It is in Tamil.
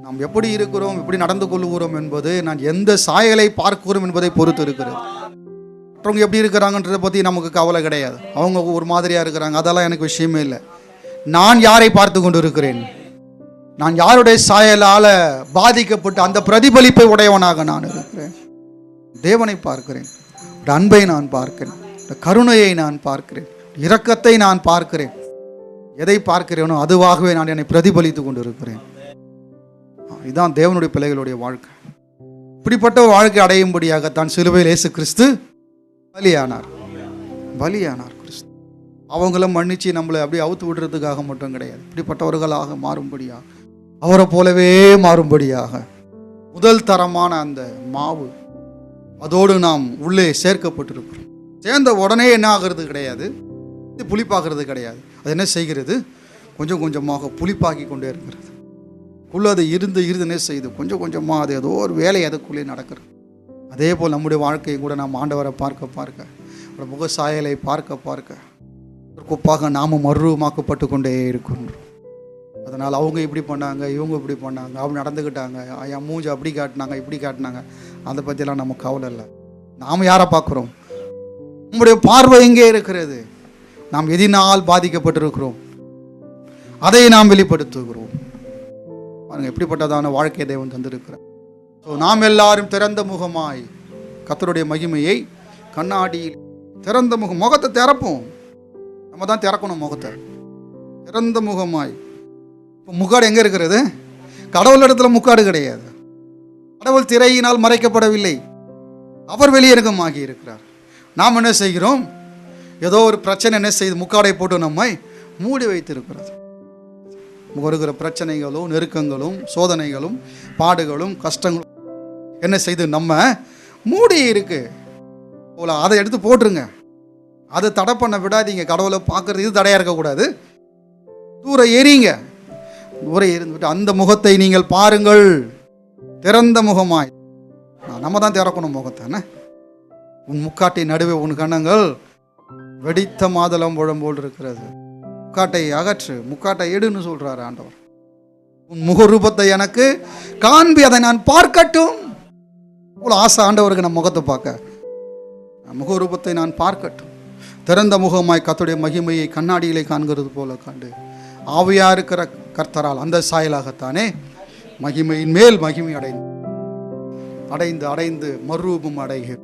நாம் எப்படி இருக்கிறோம், எப்படி நடந்து கொள்ளுகிறோம் என்பது நான் எந்த சாயலை பார்க்கிறோம் என்பதை பொறுத்து இருக்கிறது. மற்றவங்க எப்படி இருக்கிறாங்கன்றதை பற்றி நமக்கு கவலை கிடையாது. அவங்க ஒரு மாதிரியாக இருக்கிறாங்க, அதெல்லாம் எனக்கு விஷயமே இல்லை. நான் யாரை பார்த்து கொண்டு இருக்கிறேன், நான் யாருடைய சாயலால் பாதிக்கப்பட்டு அந்த பிரதிபலிப்பை உடையவனாக நான் இருக்கிறேன். தேவனை பார்க்கிறேன், அன்பை நான் பார்க்கிறேன், கருணையை நான் பார்க்கிறேன், இரக்கத்தை நான் பார்க்கிறேன். எதை பார்க்கிறேனோ அதுவாகவே நான் என்னை பிரதிபலித்து கொண்டு இருக்கிறேன். இதுதான் தேவனுடைய பிள்ளைகளுடைய வாழ்க்கை. இப்படிப்பட்ட வாழ்க்கை அடையும்படியாகத்தான் சிலுவையில் இயேசு கிறிஸ்து பலியானார். கிறிஸ்து அவங்களும் மன்னிச்சு நம்மளை அப்படியே அவுத்து விடுறதுக்காக மட்டும் கிடையாது, இப்படிப்பட்டவர்களாக மாறும்படியாக, அவரை போலவே மாறும்படியாக முதல் தரமான அந்த மாவு அதோடு நாம் உள்ளே சேர்க்கப்பட்டிருக்கிறோம். சேர்ந்த உடனே என்ன ஆகிறது கிடையாது, புளிப்பாகிறது கிடையாது. அது என்ன செய்கிறது, கொஞ்சம் கொஞ்சமாக புளிப்பாக்கி கொண்டே இருக்கிறது. அது இருந்துனே செய்து கொஞ்சம் கொஞ்சமாக அது ஏதோ ஒரு வேலை அதுக்குள்ளே நடக்கிறது. அதே போல் நம்முடைய வாழ்க்கையை கூட நாம் ஆண்டவரை பார்க்க ஒரு முக சாயலை பார்க்க குப்பாக நாம் மறுரூபமாக்கப்பட்டு கொண்டே இருக்கின்றோம். அதனால் அவங்க இப்படி பண்ணாங்க, இவங்க இப்படி பண்ணாங்க, அவங்க நடந்துக்கிட்டாங்க, என் மூஞ்சி அப்படி காட்டினாங்க, இப்படி காட்டினாங்க, அதை பற்றிலாம் நமக்கு கவலை இல்லை. நாம் யாரை பார்க்குறோம், நம்முடைய பார்வை எங்கே இருக்கிறது, நாம் எதினால் பாதிக்கப்பட்டிருக்கிறோம் அதை நாம் வெளிப்படுத்துகிறோம். பாருங்கள், எப்படிப்பட்டதான வாழ்க்கையை தேவன் தந்திருக்கிறார். ஸோ நாம் எல்லாரும் திறந்த முகமாய் கர்த்தருடைய மகிமையை கண்ணாடியில் திறந்த முகத்தை திறப்போம். நம்ம தான் திறக்கணும் முகத்தை, திறந்த முகமாய். இப்போ முக்காடு எங்கே இருக்கிறது, கடவுள் இடத்துல முக்காடு கிடையாது. கடவுள் திரையினால் மறைக்கப்படவில்லை, அவர் வெளியரங்கமாகி இருக்கிறார். நாம் என்ன செய்கிறோம், ஏதோ ஒரு பிரச்சனை என்ன செய்து முக்காடை போட்டு நம்மை மூடி வைத்திருக்கிறது. வருகிற பிரச்சனைகளும் நெருக்கங்களும் சோதனைகளும் பாடுகளும் கஷ்டங்களும் என்ன செய்து நம்ம மூடி இருக்கு போல, அதை எடுத்து போட்டுருங்க. அதை தடை பண்ண விடாதீங்க. கடவுளை பார்க்கறது இது தடையாக இருக்கக்கூடாது. தூரம் எறிங்க, தூரம் எறிந்துவிட்டு அந்த முகத்தை நீங்கள் பாருங்கள் திறந்த முகமாய். நம்ம தான் திறக்கணும் முகத்தை. உன் முக்காட்டை நடுவே உன் கண்ணங்கள் வெடித்த மாதளம் பழம் இருக்கிறது. முக்காட்டை அகற்று, முக்காட்டை எடுன்னு சொல்றாரு ஆண்டவர். உன் முகரூபத்தை எனக்கு காண்பி, அதை நான் பார்க்கட்டும். அவ்வளோ ஆசை ஆண்டவருக்கு நம்ம முகத்தை பார்க்க, முகரூபத்தை நான் பார்க்கட்டும். திறந்த முகமாய் கர்த்தருடைய மகிமையை கண்ணாடியிலே காண்கிறது போல கண்டு ஆவியா இருக்கிற கர்த்தரால் அந்த சாயலாகத்தானே மகிமையின் மேல் மகிமை அடைந்து மறுரூபம் அடைகிறது.